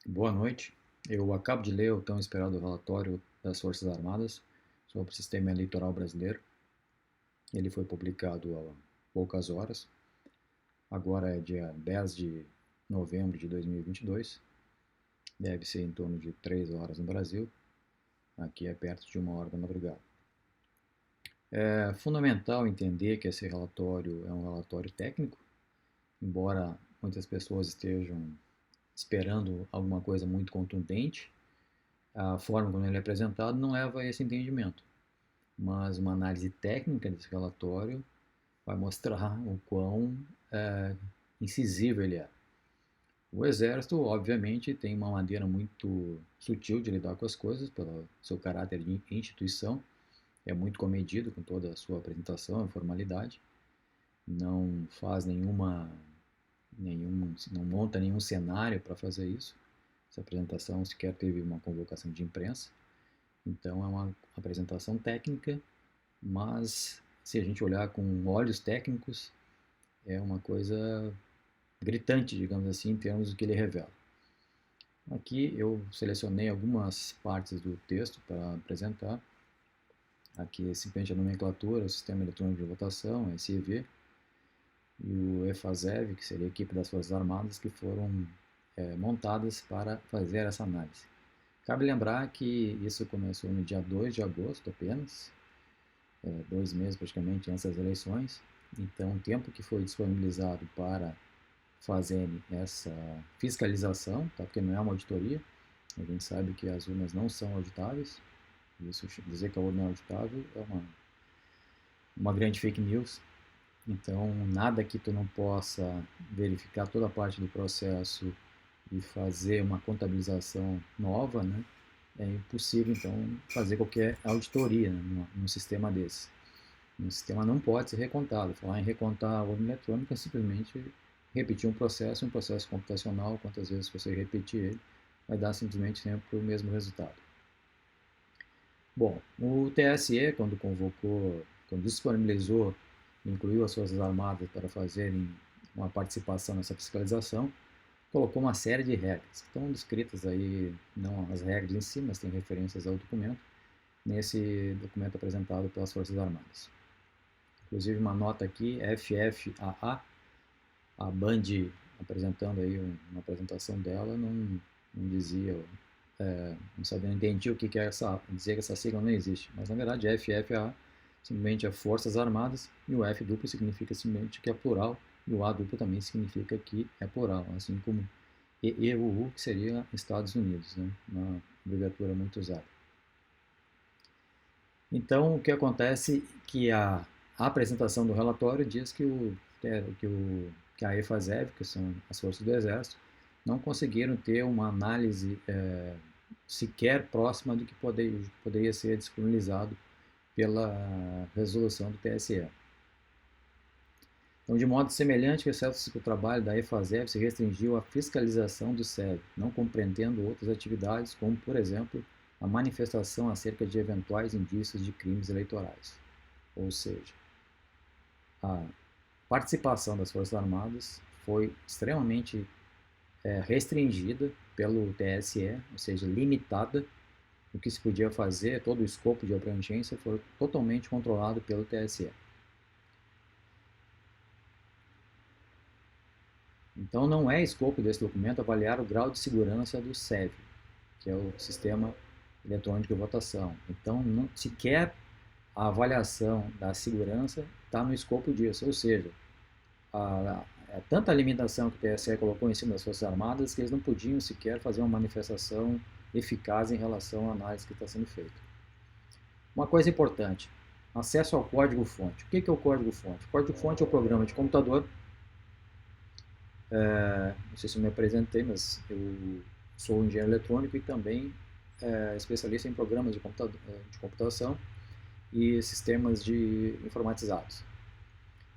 Boa noite. Eu acabo de ler o tão esperado relatório das Forças Armadas sobre o sistema eleitoral brasileiro. Ele foi publicado há poucas horas. Agora é dia 10 de novembro de 2022. Deve ser em torno de 3 horas no Brasil. Aqui é perto de 1 hora da madrugada. É fundamental entender que esse relatório é um relatório técnico, embora muitas pessoas estejam esperando alguma coisa muito contundente. A forma como ele é apresentado não leva a esse entendimento, mas uma análise técnica desse relatório vai mostrar o quão incisivo ele é. O Exército, obviamente, tem uma maneira muito sutil de lidar com as coisas, pelo seu caráter de instituição, é muito comedido com toda a sua apresentação e formalidade, não faz não monta nenhum cenário para fazer isso. Essa apresentação sequer teve uma convocação de imprensa. Então é uma apresentação técnica, mas se a gente olhar com olhos técnicos, é uma coisa gritante, digamos assim, em termos do que ele revela. Aqui eu selecionei algumas partes do texto para apresentar. Aqui é simplesmente a nomenclatura, o Sistema Eletrônico de Votação, a SEV, e o EFASEV, que seria a equipe das Forças Armadas, que foram montadas para fazer essa análise. Cabe lembrar que isso começou no dia 2 de agosto apenas, 2 meses praticamente antes das eleições. Então, o tempo que foi disponibilizado para fazer essa fiscalização, tá? Porque não é uma auditoria, a gente sabe que as urnas não são auditáveis, isso dizer que a urna é auditável é uma grande fake news. Então, nada que tu não possa verificar toda a parte do processo e fazer uma contabilização nova, né? É impossível, então, fazer qualquer auditoria, né, num sistema desse. Um sistema não pode ser recontado. Falar em recontar a urna eletrônica é simplesmente repetir um processo computacional, quantas vezes você repetir ele, vai dar simplesmente sempre o mesmo resultado. Bom, o TSE, quando disponibilizou, incluiu as Forças Armadas para fazerem uma participação nessa fiscalização, colocou uma série de regras, que estão descritas aí, não as regras em si, mas tem referências ao documento, nesse documento apresentado pelas Forças Armadas. Inclusive uma nota aqui, FFAA, a Band apresentando aí uma apresentação dela, não dizia, não sabia, não entendi o que é dizer que essa sigla não existe, mas na verdade FFAA simplesmente é Forças Armadas, e o F duplo significa simplesmente que é plural, e o A duplo também significa que é plural, assim como EEUU, que seria Estados Unidos, né? Uma abreviatura muito usada. Então, o que acontece é que a apresentação do relatório diz que a EFASEV, que são as forças do Exército, não conseguiram ter uma análise sequer próxima do que poderia ser disponibilizado pela resolução do TSE. Então, de modo semelhante, o trabalho da EFASEV se restringiu à fiscalização do SEV, não compreendendo outras atividades, como, por exemplo, a manifestação acerca de eventuais indícios de crimes eleitorais. Ou seja, a participação das Forças Armadas foi extremamente restringida pelo TSE, ou seja, limitada. O que se podia fazer, todo o escopo de abrangência foi totalmente controlado pelo TSE. Então, não é escopo desse documento avaliar o grau de segurança do SEV, que é o Sistema Eletrônico de Votação. Então, não, sequer a avaliação da segurança está no escopo disso, ou seja, tanta limitação que o TSE colocou em cima das Forças Armadas que eles não podiam sequer fazer uma manifestação eficaz em relação à análise que está sendo feita. Uma coisa importante, acesso ao código-fonte. O que é o código-fonte? O código-fonte é o programa de computador. Não sei se eu me apresentei, mas eu sou engenheiro eletrônico e também especialista em programas de computação e sistemas informatizados.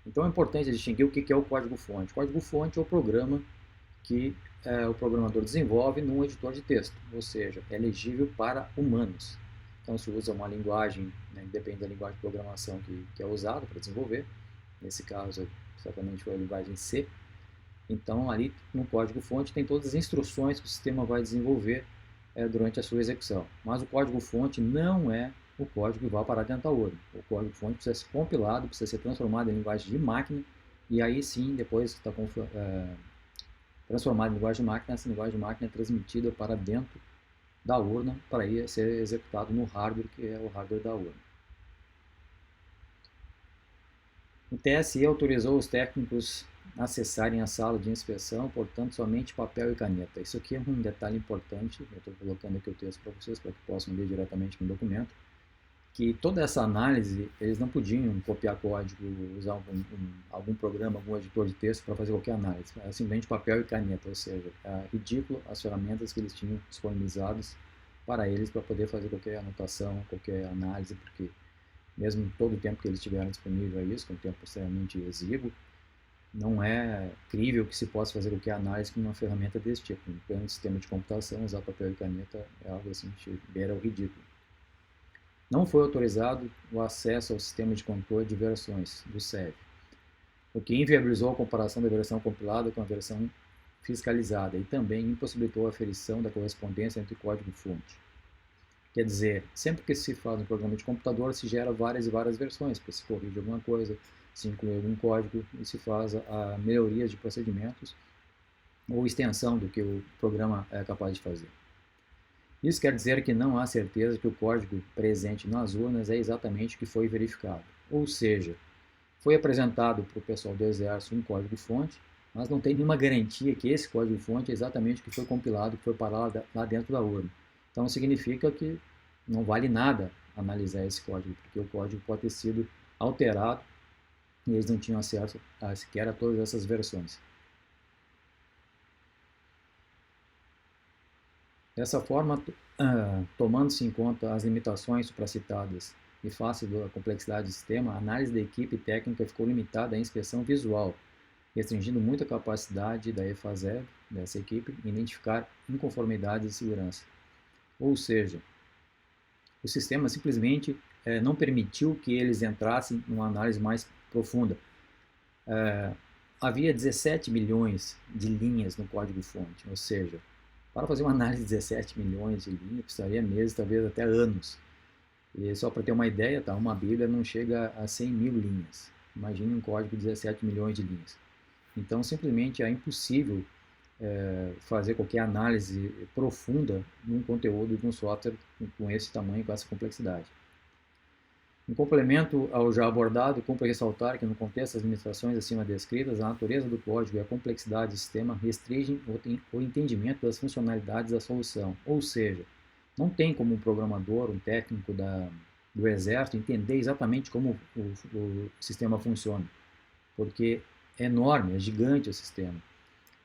Então é importante distinguir o que é o código-fonte. O código-fonte é o programa que o programador desenvolve num editor de texto, ou seja, é legível para humanos. Então se usa uma linguagem, né, depende da linguagem de programação que é usada para desenvolver. Nesse caso, certamente foi a linguagem C. Então, ali no código-fonte tem todas as instruções que o sistema vai desenvolver durante a sua execução. Mas o código-fonte não é o código que vai parar dentro da urna. O código-fonte precisa ser compilado, precisa ser transformado em linguagem de máquina, e aí sim, depois que está transformado em linguagem de máquina, essa linguagem de máquina é transmitida para dentro da urna para ir ser executado no hardware, que é o hardware da urna. O TSE autorizou os técnicos a acessarem a sala de inspeção, portanto, somente papel e caneta. Isso aqui é um detalhe importante, eu estou colocando aqui o texto para vocês, para que possam ler diretamente no documento, que toda essa análise, eles não podiam copiar código, usar algum programa, algum editor de texto para fazer qualquer análise. Era simplesmente papel e caneta, ou seja, é ridículo as ferramentas que eles tinham disponibilizadas para eles para poder fazer qualquer anotação, qualquer análise, porque mesmo todo o tempo que eles tiveram disponível a isso, que é um tempo extremamente exíguo, não é crível que se possa fazer qualquer análise com uma ferramenta desse tipo. Em pleno sistema de computação, usar papel e caneta é algo assim que beira o ridículo. Não foi autorizado o acesso ao sistema de controle de versões do SEV, o que inviabilizou a comparação da versão compilada com a versão fiscalizada e também impossibilitou a aferição da correspondência entre código-fonte. Quer dizer, sempre que se faz um programa de computador, se gera várias e várias versões, porque se corrige alguma coisa, se inclui algum código e se faz a melhorias de procedimentos ou extensão do que o programa é capaz de fazer. Isso quer dizer que não há certeza que o código presente nas urnas é exatamente o que foi verificado. Ou seja, foi apresentado para o pessoal do Exército um código-fonte, mas não tem nenhuma garantia que esse código-fonte é exatamente o que foi compilado, que foi parar lá dentro da urna. Então significa que não vale nada analisar esse código, porque o código pode ter sido alterado e eles não tinham acesso sequer a todas essas versões. Dessa forma, tomando-se em conta as limitações supracitadas e face da complexidade do sistema, a análise da equipe técnica ficou limitada à inspeção visual, restringindo muito a capacidade da EFASEB, dessa equipe, em identificar inconformidades de segurança. Ou seja, o sistema simplesmente não permitiu que eles entrassem numa análise mais profunda. Havia 17 milhões de linhas no código-fonte, ou seja, para fazer uma análise de 17 milhões de linhas, precisaria meses, talvez até anos. E só para ter uma ideia, tá? Uma Bíblia não chega a 100 mil linhas. Imagine um código de 17 milhões de linhas. Então, simplesmente é impossível fazer qualquer análise profunda num conteúdo de um software com esse tamanho, com essa complexidade. Em complemento ao já abordado, cumpre ressaltar que, no contexto das limitações acima descritas, a natureza do código e a complexidade do sistema restringem o entendimento das funcionalidades da solução. Ou seja, não tem como um programador, um técnico do Exército entender exatamente como o sistema funciona, porque é enorme, é gigante o sistema.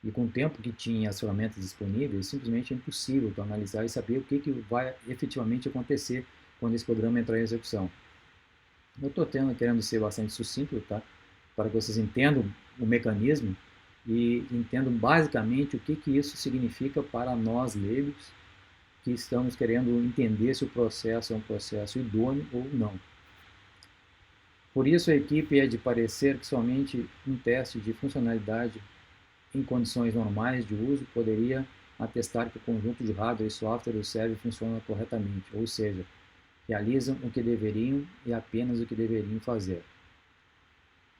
E com o tempo que tinha as ferramentas disponíveis, simplesmente é impossível tu analisar e saber o que vai efetivamente acontecer quando esse programa entrar em execução. Eu estou querendo ser bastante sucinto, tá? Para que vocês entendam o mecanismo e entendam basicamente o que isso significa para nós leigos que estamos querendo entender se o processo é um processo idôneo ou não. Por isso, a equipe é de parecer que somente um teste de funcionalidade em condições normais de uso poderia atestar que o conjunto de hardware e software do serve funciona corretamente, ou seja, realizam o que deveriam e apenas o que deveriam fazer.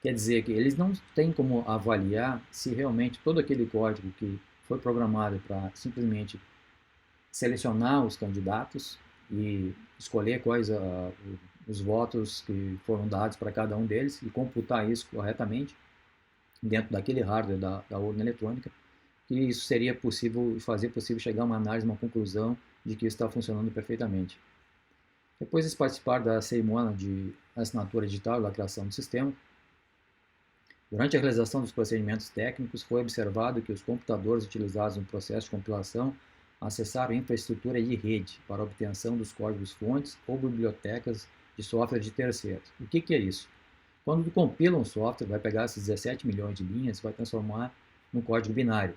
Quer dizer que eles não têm como avaliar se realmente todo aquele código que foi programado para simplesmente selecionar os candidatos e escolher quais os votos que foram dados para cada um deles e computar isso corretamente dentro daquele hardware da urna eletrônica, que isso seria possível, fazer possível chegar a uma análise, uma conclusão de que isso está funcionando perfeitamente. Depois de participar da cerimônia de assinatura digital da criação do sistema, durante a realização dos procedimentos técnicos, foi observado que os computadores utilizados no processo de compilação acessaram infraestrutura de rede para a obtenção dos códigos-fontes ou bibliotecas de software de terceiros. O que é isso? Quando tu compila um software, vai pegar esses 17 milhões de linhas e vai transformar num código binário.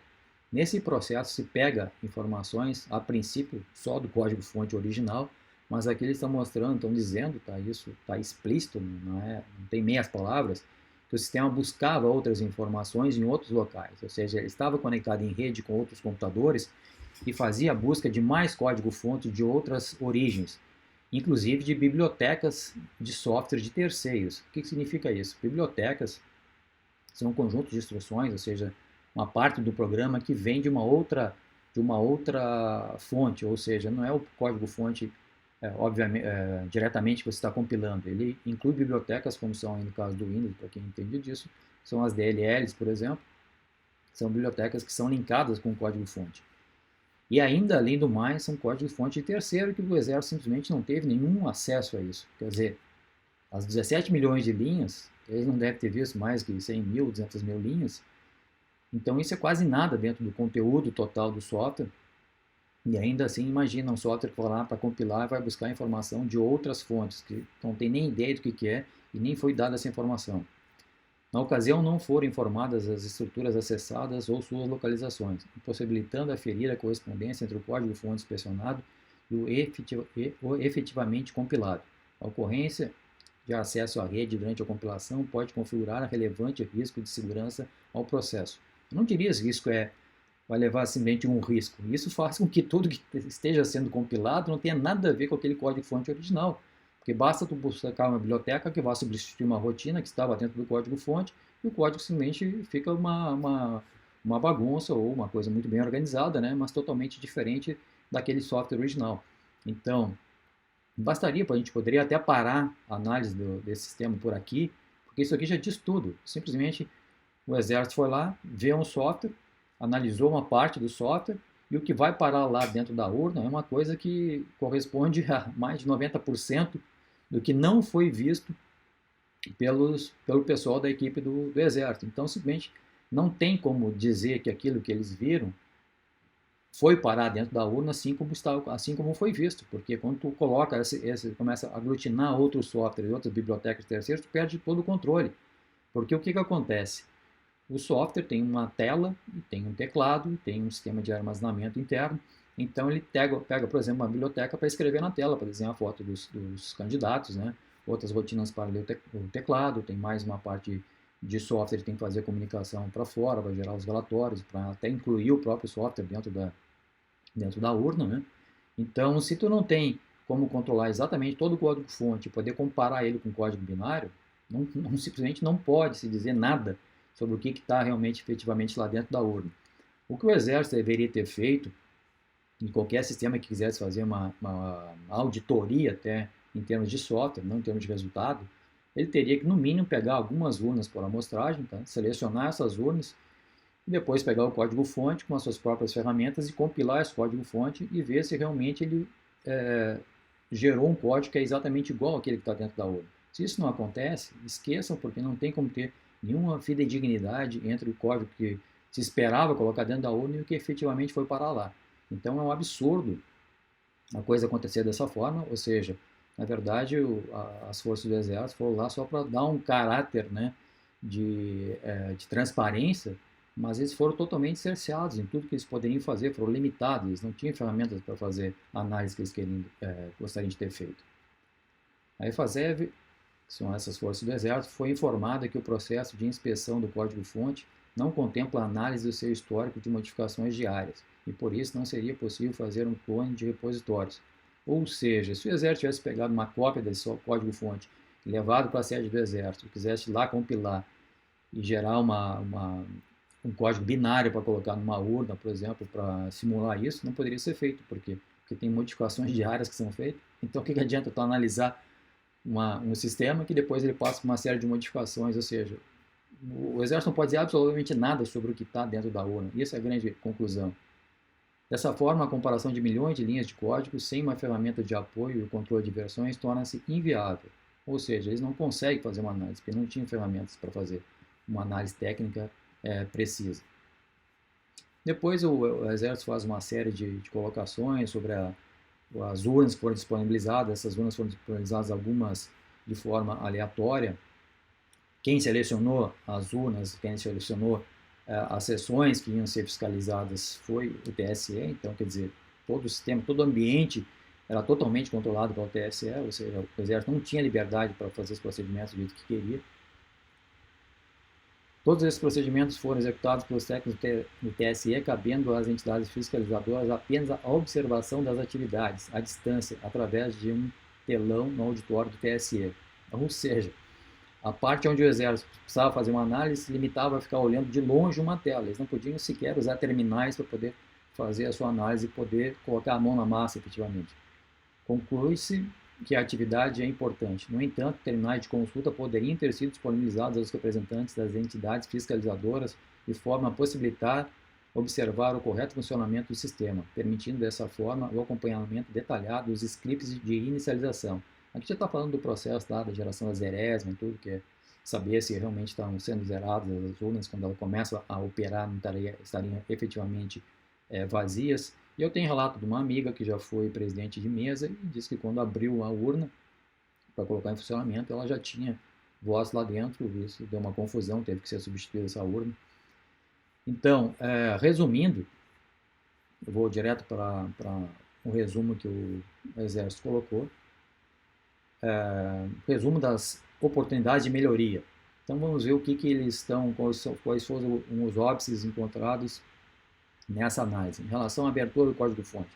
Nesse processo se pega informações, a princípio, só do código-fonte original, mas aqui eles estão mostrando, estão dizendo, tá, isso está explícito, não tem meias palavras, que o sistema buscava outras informações em outros locais, ou seja, ele estava conectado em rede com outros computadores e fazia a busca de mais código-fonte de outras origens, inclusive de bibliotecas de software de terceiros. O que significa isso? Bibliotecas são um conjunto de instruções, ou seja, uma parte do programa que vem de uma outra fonte, ou seja, não é o código-fonte obviamente, diretamente que você está compilando. Ele inclui bibliotecas, como são no caso do Windows, para quem entende disso, são as DLLs, por exemplo, são bibliotecas que são linkadas com o código-fonte. E ainda, além do mais, são código-fonte de terceiro que o Exército simplesmente não teve nenhum acesso a isso. Quer dizer, as 17 milhões de linhas, eles não devem ter visto mais que 100 mil, 200 mil linhas. Então isso é quase nada dentro do conteúdo total do software. E ainda assim, imagina um software que vai lá para compilar e vai buscar informação de outras fontes, que não tem nem ideia do que é e nem foi dada essa informação. Na ocasião, não foram informadas as estruturas acessadas ou suas localizações, impossibilitando aferir a correspondência entre o código-fonte inspecionado e o efetivamente compilado. A ocorrência de acesso à rede durante a compilação pode configurar um relevante risco de segurança ao processo. Eu não diria se risco vai levar simplesmente um risco. Isso faz com que tudo que esteja sendo compilado não tenha nada a ver com aquele código-fonte original. Porque basta tu buscar uma biblioteca que vai substituir uma rotina que estava dentro do código-fonte e o código simplesmente fica uma bagunça ou uma coisa muito bem organizada, né? Mas totalmente diferente daquele software original. Então, bastaria, a gente poderia até parar a análise desse sistema por aqui, porque isso aqui já diz tudo. Simplesmente o Exército foi lá, vê um software, analisou uma parte do software e o que vai parar lá dentro da urna é uma coisa que corresponde a mais de 90% do que não foi visto pelo pessoal da equipe do Exército. Então, simplesmente não tem como dizer que aquilo que eles viram foi parar dentro da urna assim como foi visto, porque quando tu coloca começa a aglutinar outros softwares, outras bibliotecas terceiras, tu perde todo o controle. Porque o que acontece? O software tem uma tela, tem um teclado, tem um sistema de armazenamento interno, então ele pega por exemplo, uma biblioteca para escrever na tela, para desenhar a foto dos candidatos, né? Outras rotinas para ler o teclado, tem mais uma parte de software que tem que fazer a comunicação para fora, para gerar os relatórios, para até incluir o próprio software dentro da urna, né? Então, se tu não tem como controlar exatamente todo o código-fonte e poder comparar ele com o código binário, simplesmente não pode se dizer nada sobre o que está realmente, efetivamente lá dentro da urna. O que o Exército deveria ter feito, em qualquer sistema que quisesse fazer uma auditoria até em termos de software, não em termos de resultado, ele teria que, no mínimo, pegar algumas urnas por amostragem, tá? Selecionar essas urnas e depois pegar o código-fonte com as suas próprias ferramentas e compilar esse código-fonte e ver se realmente ele gerou um código que é exatamente igual àquele que está dentro da urna. Se isso não acontece, esqueçam, porque não tem como ter nenhuma fidedignidade entre o código que se esperava colocar dentro da urna e o que efetivamente foi parar lá. Então é um absurdo a coisa acontecer dessa forma, ou seja, na verdade as forças do Exército foram lá só para dar um caráter, né, de transparência, mas eles foram totalmente cerceados em tudo que eles poderiam fazer, foram limitados, eles não tinham ferramentas para fazer a análise que eles gostariam de ter feito. A EFASEV, que são essas forças do Exército, foi informada que o processo de inspeção do código-fonte não contempla a análise do seu histórico de modificações diárias, e por isso não seria possível fazer um clone de repositórios. Ou seja, se o Exército tivesse pegado uma cópia desse código-fonte, levado para a sede do Exército, e quisesse lá compilar e gerar um código binário para colocar numa urna, por exemplo, para simular isso, não poderia ser feito. Por quê? Porque tem modificações diárias que são feitas. Então, o que adianta tu analisar um sistema que depois ele passa por uma série de modificações? Ou seja, o Exército não pode dizer absolutamente nada sobre o que está dentro da urna. E essa é a grande conclusão. Dessa forma, a comparação de milhões de linhas de código sem uma ferramenta de apoio e controle de versões torna-se inviável. Ou seja, eles não conseguem fazer uma análise, porque não tinham ferramentas para fazer uma análise técnica precisa. Depois o Exército faz uma série de colocações sobre as urnas que foram disponibilizadas. Essas urnas foram disponibilizadas algumas de forma aleatória. Quem selecionou as urnas, quem selecionou as sessões que iam ser fiscalizadas foi o TSE. Então, quer dizer, todo o sistema, todo o ambiente era totalmente controlado pelo TSE, ou seja, o Exército não tinha liberdade para fazer os procedimentos do jeito que queria. Todos esses procedimentos foram executados pelos técnicos do TSE, cabendo às entidades fiscalizadoras apenas a observação das atividades à distância, através de um telão no auditório do TSE. Ou seja, a parte onde o Exército precisava fazer uma análise se limitava a ficar olhando de longe uma tela. Eles não podiam sequer usar terminais para poder fazer a sua análise e poder colocar a mão na massa efetivamente. Conclui-se que a atividade é importante. No entanto, terminais de consulta poderiam ter sido disponibilizados aos representantes das entidades fiscalizadoras de forma a possibilitar observar o correto funcionamento do sistema, permitindo dessa forma o acompanhamento detalhado dos scripts de inicialização. Aqui já está falando do processo da geração da Zeresma e tudo, que é saber se realmente estão sendo zeradas as urnas quando ela começa a operar, não estariam efetivamente vazias. E eu tenho relato de uma amiga que já foi presidente de mesa e disse que quando abriu a urna para colocar em funcionamento, ela já tinha voz lá dentro, isso deu uma confusão, teve que ser substituída essa urna. Então, resumindo, eu vou direto para um resumo que o Exército colocou, resumo das oportunidades de melhoria. Então vamos ver o que eles estão, quais foram os óbices encontrados nessa análise. Em relação à abertura do código-fonte,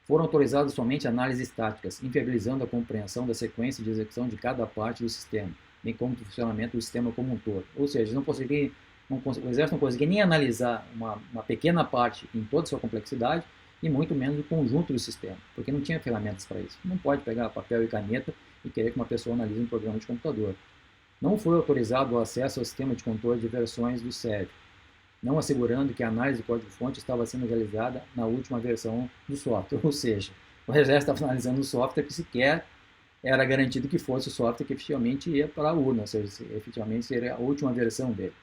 foram autorizadas somente análises táticas, inviabilizando a compreensão da sequência de execução de cada parte do sistema, bem como do funcionamento do sistema como um todo. Ou seja, o Exército não conseguia nem analisar uma pequena parte em toda a sua complexidade, e muito menos o conjunto do sistema, porque não tinha ferramentas para isso. Não pode pegar papel e caneta e querer que uma pessoa analise um programa de computador. Não foi autorizado o acesso ao sistema de controle de versões do SEV, não assegurando que a análise do código-fonte estava sendo realizada na última versão do software. Ou seja, o Exército estava analisando um software que sequer era garantido que fosse o software que efetivamente ia para a urna, ou seja, efetivamente seria a última versão dele.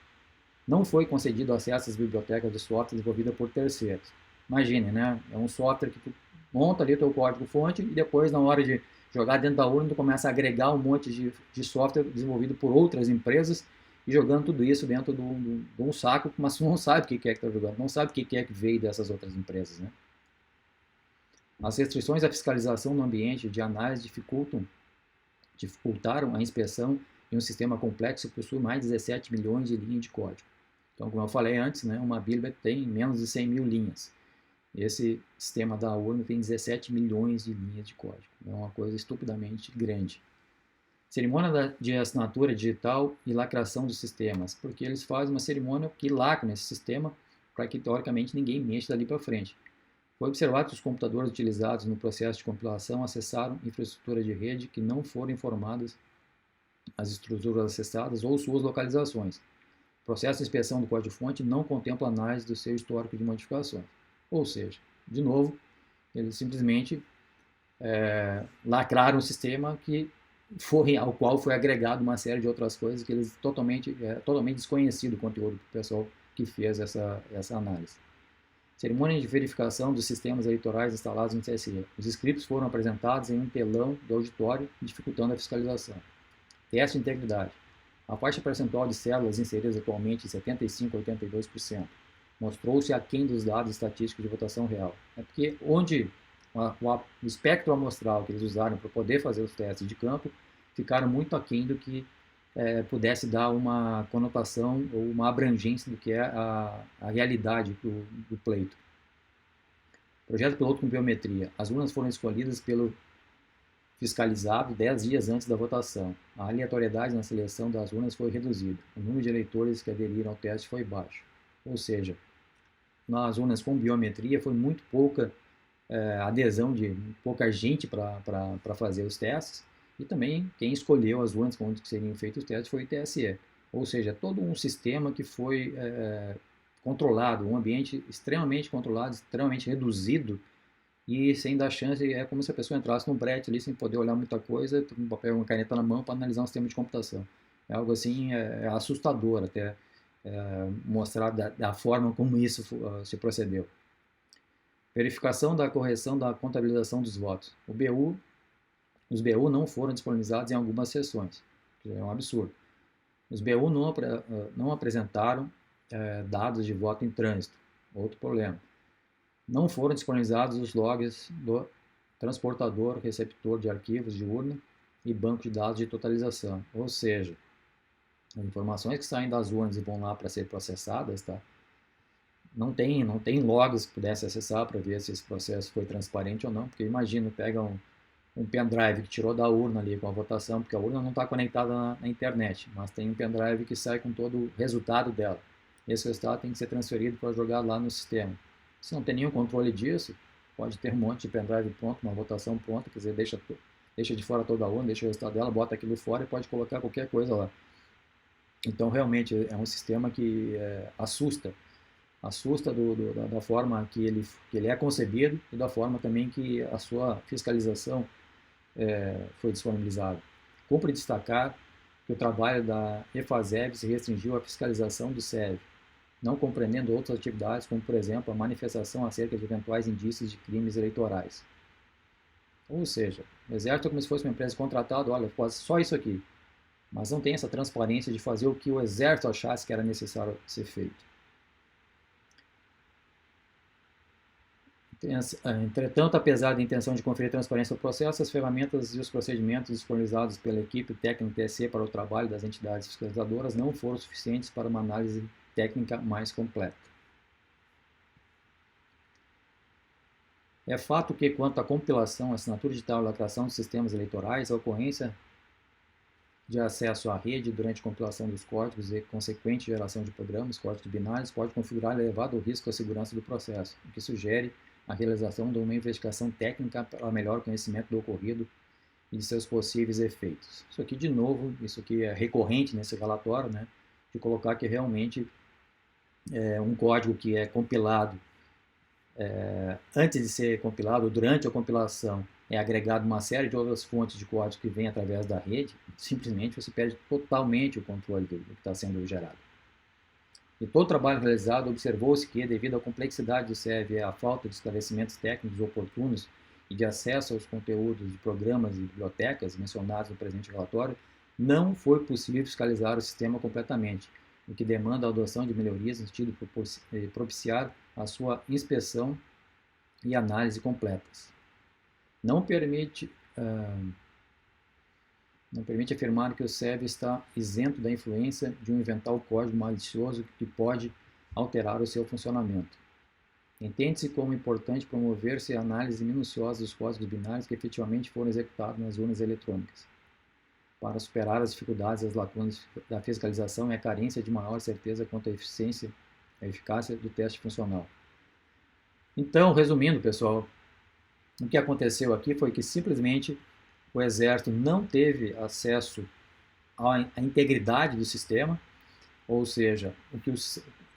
Não foi concedido acesso às bibliotecas de software desenvolvidas por terceiros. Imagine, né? É um software que tu monta ali o teu código-fonte e depois, na hora de jogar dentro da urna, tu começa a agregar um monte de software desenvolvido por outras empresas e jogando tudo isso dentro de um saco, mas tu não sabe o que é que está jogando, não sabe o que é que veio dessas outras empresas, né? As restrições à fiscalização no ambiente de análise dificultaram a inspeção em um sistema complexo que possui mais de 17 milhões de linhas de código. Então, como eu falei antes, né, uma Bíblia tem menos de 100 mil linhas. Esse sistema da urna tem 17 milhões de linhas de código. É uma coisa estupidamente grande. Cerimônia de assinatura digital e lacração dos sistemas, porque eles fazem uma cerimônia que lacra nesse sistema para que, teoricamente, ninguém mexa dali para frente. Foi observado que os computadores utilizados no processo de compilação acessaram infraestrutura de rede que não foram informadas as estruturas acessadas ou suas localizações. O processo de inspeção do código-fonte não contempla análise do seu histórico de modificações. Ou seja, de novo, eles simplesmente lacraram o sistema ao qual foi agregado uma série de outras coisas que eles totalmente desconhecido o conteúdo do pessoal que fez essa análise. Cerimônia de verificação dos sistemas eleitorais instalados no TSE. Os scripts foram apresentados em um telão do auditório, dificultando a fiscalização. Teste de integridade. A faixa percentual de células inseridas atualmente em 75% a 82%. Mostrou-se aquém dos dados estatísticos de votação real. É porque onde o espectro amostral que eles usaram para poder fazer os testes de campo ficaram muito aquém do que pudesse dar uma conotação ou uma abrangência do que é a realidade do pleito. Projeto piloto com biometria. As urnas foram escolhidas pelo fiscalizado 10 dias antes da votação. A aleatoriedade na seleção das urnas foi reduzida. O número de eleitores que aderiram ao teste foi baixo. Ou seja, nas urnas com biometria foi muito pouca adesão de pouca gente para fazer os testes, e também quem escolheu as urnas onde seriam feitos os testes foi o TSE. Ou seja, todo um sistema que foi controlado, um ambiente extremamente controlado, extremamente reduzido, e sem dar chance, é como se a pessoa entrasse num brete ali sem poder olhar muita coisa, um papel e uma caneta na mão para analisar um sistema de computação. É algo assim assustador até mostrar da forma como isso se procedeu. Verificação da correção da contabilização dos votos. Os BU não foram disponibilizados em algumas sessões, que é um absurdo. Os BU não apresentaram dados de voto em trânsito, outro problema. Não foram disponibilizados os logs do transportador, receptor de arquivos de urna e banco de dados de totalização. Ou seja, As informações que saem das urnas e vão lá para ser processadas, tá? Não tem logs que pudesse acessar para ver se esse processo foi transparente ou não, porque imagina, pega um pendrive que tirou da urna ali com a votação, porque a urna não está conectada na internet, mas tem um pendrive que sai com todo o resultado dela. Esse resultado tem que ser transferido para jogar lá no sistema. Se não tem nenhum controle disso, pode ter um monte de pendrive pronto, uma votação pronta, quer dizer, deixa de fora toda a urna, deixa o resultado dela, bota aquilo fora e pode colocar qualquer coisa lá. Então, realmente, é um sistema que assusta da forma que ele é concebido e da forma também que a sua fiscalização foi disponibilizada. Cumpre destacar que o trabalho da EFASEV se restringiu à fiscalização do SEV, não compreendendo outras atividades, como, por exemplo, a manifestação acerca de eventuais indícios de crimes eleitorais. Ou seja, o Exército é como se fosse uma empresa contratada, olha, faz só isso aqui, mas não tem essa transparência de fazer o que o Exército achasse que era necessário ser feito. Entretanto, apesar da intenção de conferir transparência ao processo, as ferramentas e os procedimentos disponibilizados pela equipe técnica TSE para o trabalho das entidades fiscalizadoras não foram suficientes para uma análise técnica mais completa. É fato que, quanto à compilação, assinatura digital e lacração dos sistemas eleitorais, a ocorrência de acesso à rede durante a compilação dos códigos e consequente geração de programas, códigos binários, pode configurar elevado risco à segurança do processo, o que sugere a realização de uma investigação técnica para melhor conhecimento do ocorrido e de seus possíveis efeitos. Isso aqui, de novo, isso aqui é recorrente nesse relatório, né, de colocar que realmente um código que é compilado antes de ser compilado, ou durante a compilação, é agregado uma série de outras fontes de código que vêm através da rede, simplesmente você perde totalmente o controle do que está sendo gerado. E todo o trabalho realizado observou-se que, devido à complexidade do CEV e à falta de esclarecimentos técnicos oportunos e de acesso aos conteúdos de programas e bibliotecas mencionados no presente relatório, não foi possível fiscalizar o sistema completamente, o que demanda a adoção de melhorias no sentido de propiciar a sua inspeção e análise completas. Não permite afirmar que o SEV está isento da influência de um eventual código malicioso que pode alterar o seu funcionamento. Entende-se como importante promover-se a análise minuciosa dos códigos binários que efetivamente foram executados nas urnas eletrônicas, para superar as dificuldades e as lacunas da fiscalização e a carência de maior certeza quanto à eficácia do teste funcional. Então, resumindo, pessoal, o que aconteceu aqui foi que simplesmente o Exército não teve acesso à integridade do sistema, ou seja, o que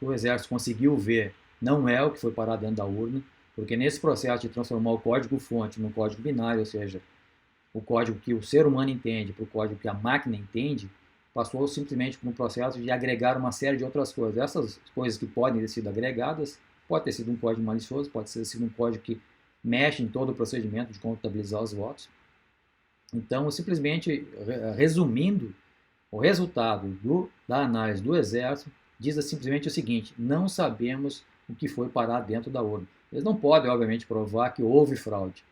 o Exército conseguiu ver não é o que foi parar dentro da urna, porque nesse processo de transformar o código-fonte no código binário, ou seja, o código que o ser humano entende para o código que a máquina entende, passou simplesmente por um processo de agregar uma série de outras coisas. Essas coisas que podem ter sido agregadas, pode ter sido um código malicioso, pode ter sido um código que mexe em todo o procedimento de contabilizar os votos. Então, simplesmente, resumindo, o resultado da análise do Exército diz simplesmente o seguinte: não sabemos o que foi parar dentro da urna. Eles não podem, obviamente, provar que houve fraude.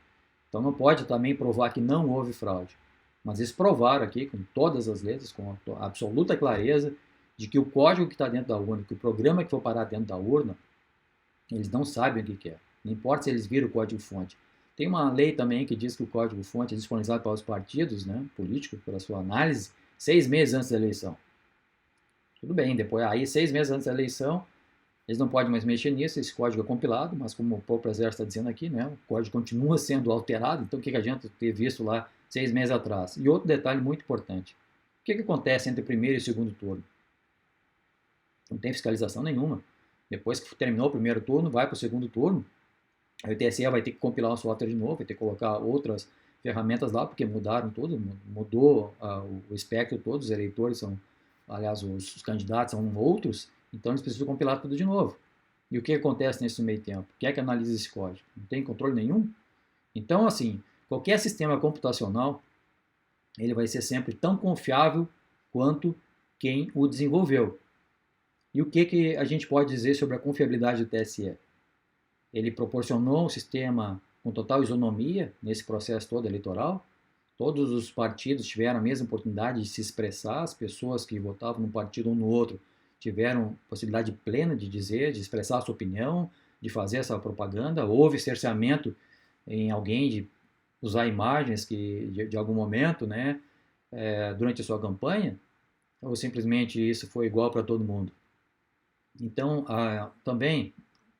Então, não pode também provar que não houve fraude. Mas eles provaram aqui, com todas as letras, com absoluta clareza, de que o código que está dentro da urna, que o programa que foi parar dentro da urna, eles não sabem o que é. Não importa se eles viram o código-fonte. Tem uma lei também que diz que o código-fonte é disponibilizado para os partidos, né, políticos, para a sua análise, 6 meses antes da eleição. Tudo bem, depois aí 6 meses antes da eleição, eles não podem mais mexer nisso, esse código é compilado, mas como o próprio Exército está dizendo aqui, né, o código continua sendo alterado, então o que adianta ter visto lá 6 meses atrás? E outro detalhe muito importante, o que acontece entre o primeiro e o segundo turno? Não tem fiscalização nenhuma. Depois que terminou o primeiro turno, vai para o segundo turno, aí o TSE vai ter que compilar o software de novo, vai ter que colocar outras ferramentas lá, porque mudaram tudo, mudou o espectro todo, os eleitores são, aliás, os candidatos são outros, então eles precisam compilar tudo de novo. E o que acontece nesse meio tempo? Quem é que analisa esse código? Não tem controle nenhum? Então, assim, qualquer sistema computacional, ele vai ser sempre tão confiável quanto quem o desenvolveu. E o que a gente pode dizer sobre a confiabilidade do TSE? Ele proporcionou um sistema com total isonomia nesse processo todo eleitoral, todos os partidos tiveram a mesma oportunidade de se expressar, as pessoas que votavam num partido ou no outro tiveram possibilidade plena de dizer, de expressar a sua opinião, de fazer essa propaganda, houve cerceamento em alguém de usar imagens que de algum momento, né, durante a sua campanha, ou simplesmente isso foi igual para todo mundo? Então, também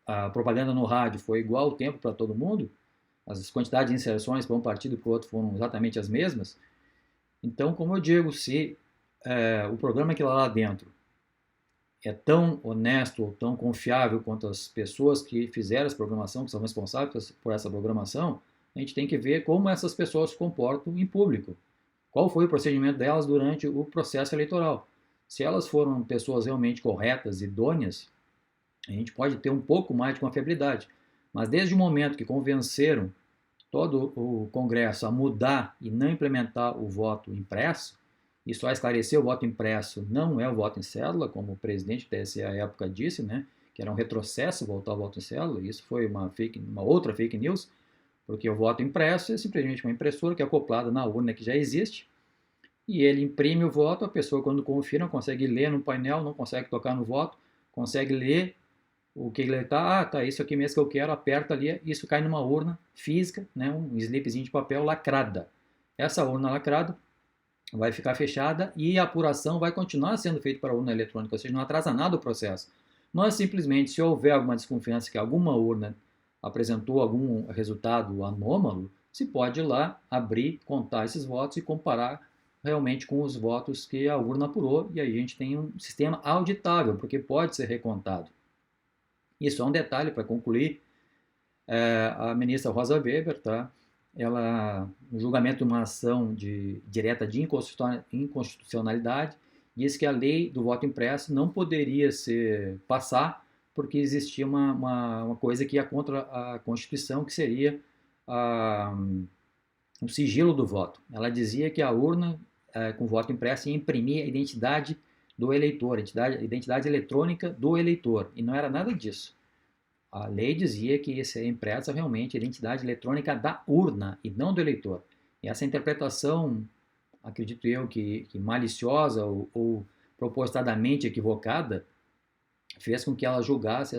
a propaganda no rádio foi igual o tempo para todo mundo? As quantidades de inserções para um partido e para o outro foram exatamente as mesmas? Então, como eu digo, se o programa que lá dentro é tão honesto ou tão confiável quanto as pessoas que fizeram essa programação, que são responsáveis por essa programação, a gente tem que ver como essas pessoas se comportam em público. Qual foi o procedimento delas durante o processo eleitoral? Se elas foram pessoas realmente corretas, idôneas, a gente pode ter um pouco mais de confiabilidade. Mas desde o momento que convenceram todo o Congresso a mudar e não implementar o voto impresso, e só esclarecer o voto impresso não é o voto em cédula, como o presidente do TSE à época disse, né, que era um retrocesso voltar ao voto em cédula, isso foi uma outra fake news, porque o voto impresso é simplesmente uma impressora que é acoplada na urna que já existe, e ele imprime o voto, a pessoa quando confia não consegue ler no painel, não consegue tocar no voto, consegue ler o que ele está, tá, isso aqui mesmo que eu quero, aperta ali, isso cai numa urna física, né, um slipzinho de papel lacrada. Essa urna lacrada vai ficar fechada e a apuração vai continuar sendo feita para a urna eletrônica, ou seja, não atrasa nada o processo. Mas simplesmente, se houver alguma desconfiança que alguma urna apresentou algum resultado anômalo, se pode ir lá abrir, contar esses votos e comparar realmente com os votos que a urna apurou, e aí a gente tem um sistema auditável, porque pode ser recontado. Isso é um detalhe para concluir. A ministra Rosa Weber, tá? Ela, no julgamento de uma ação direta de inconstitucionalidade, disse que a lei do voto impresso não poderia passar porque existia uma coisa que ia contra a Constituição, que seria o sigilo do voto. Ela dizia que a urna com voto impresso ia imprimir a identidade do eleitor, a identidade eletrônica do eleitor, e não era nada disso. A lei dizia que esse impresso é realmente a identidade eletrônica da urna e não do eleitor. E essa interpretação, acredito eu, que maliciosa ou propositadamente equivocada, fez com que ela julgasse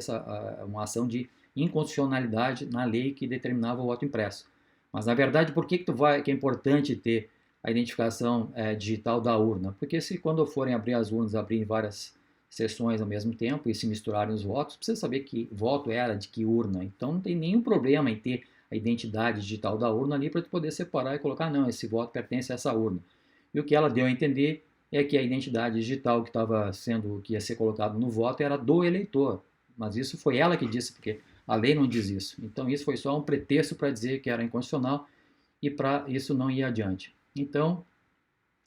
uma ação de inconstitucionalidade na lei que determinava o voto impresso. Mas, na verdade, por que é importante ter a identificação digital da urna? Porque se quando forem abrir as urnas, abrirem várias sessões ao mesmo tempo e se misturarem os votos, precisa saber que voto era de que urna. Então não tem nenhum problema em ter a identidade digital da urna ali para poder separar e colocar, não, esse voto pertence a essa urna. E o que ela deu a entender é que a identidade digital que ia ser colocado no voto era do eleitor. Mas isso foi ela que disse, porque a lei não diz isso. Então isso foi só um pretexto para dizer que era inconstitucional e para isso não ir adiante. Então,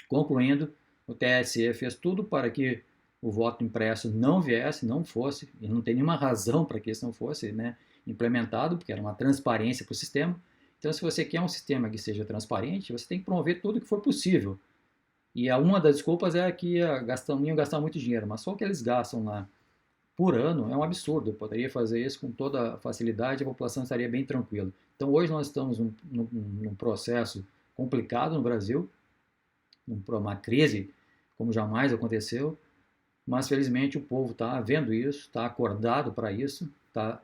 concluindo, o TSE fez tudo para que o voto impresso não viesse, não fosse, e não tem nenhuma razão para que isso não fosse, né, implementado, porque era uma transparência para o sistema. Então, se você quer um sistema que seja transparente, você tem que promover tudo que for possível. E uma das desculpas é que iam gastar muito dinheiro, mas só o que eles gastam lá por ano é um absurdo. Eu poderia fazer isso com toda facilidade, a população estaria bem tranquila. Então, hoje nós estamos num processo complicado no Brasil, uma crise como jamais aconteceu, mas felizmente o povo está vendo isso, está acordado para isso, está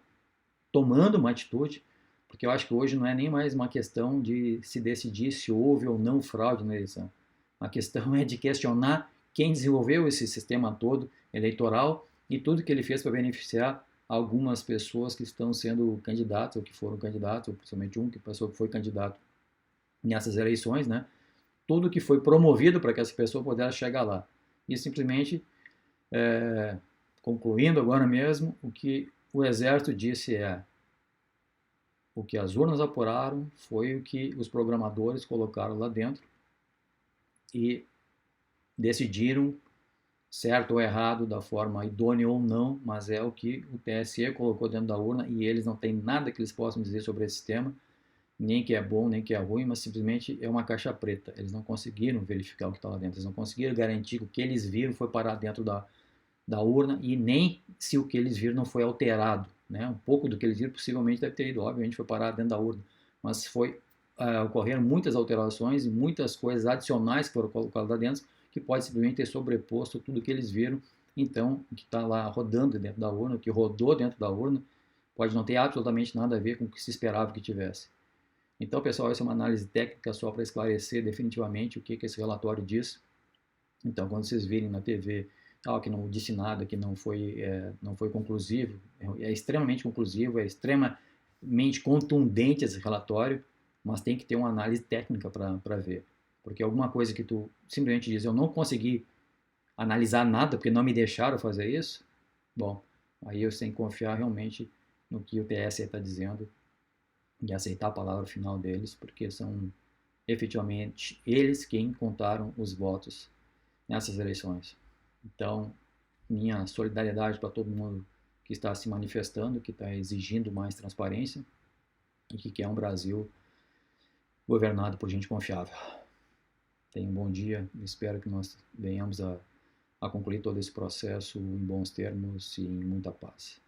tomando uma atitude, porque eu acho que hoje não é nem mais uma questão de se decidir se houve ou não fraude na eleição. A questão é de questionar quem desenvolveu esse sistema todo eleitoral e tudo que ele fez para beneficiar algumas pessoas que estão sendo candidatos ou que foram candidatos, ou principalmente um que foi candidato nessas eleições, né? Tudo que foi promovido para que essa pessoa pudesse chegar lá. E simplesmente concluindo agora mesmo, o que o Exército disse o que as urnas apuraram foi o que os programadores colocaram lá dentro e decidiram, certo ou errado, da forma idônea ou não, mas é o que o TSE colocou dentro da urna e eles não têm nada que eles possam dizer sobre esse sistema, nem que é bom, nem que é ruim, mas simplesmente é uma caixa preta. Eles não conseguiram verificar o que está lá dentro, eles não conseguiram garantir que o que eles viram foi parar dentro da urna e nem se o que eles viram não foi alterado. Né? Um pouco do que eles viram possivelmente deve ter ido, obviamente foi parar dentro da urna, mas foi ocorreram muitas alterações e muitas coisas adicionais que foram colocadas lá dentro, que pode simplesmente ter sobreposto tudo que eles viram. Então, o que está lá rodando dentro da urna, o que rodou dentro da urna, pode não ter absolutamente nada a ver com o que se esperava que tivesse. Então, pessoal, essa é uma análise técnica só para esclarecer definitivamente o que esse relatório diz. Então, quando vocês virem na TV que não disse nada, que não foi conclusivo, é extremamente conclusivo, é extremamente contundente esse relatório, mas tem que ter uma análise técnica para ver. Porque alguma coisa que tu simplesmente diz, eu não consegui analisar nada porque não me deixaram fazer isso, bom, aí eu tenho que confiar realmente no que o TSE está dizendo e aceitar a palavra final deles, porque são efetivamente eles quem contaram os votos nessas eleições. Então, minha solidariedade para todo mundo que está se manifestando, que está exigindo mais transparência e que quer um Brasil governado por gente confiável. Tenha um bom dia e espero que nós venhamos a concluir todo esse processo em bons termos e em muita paz.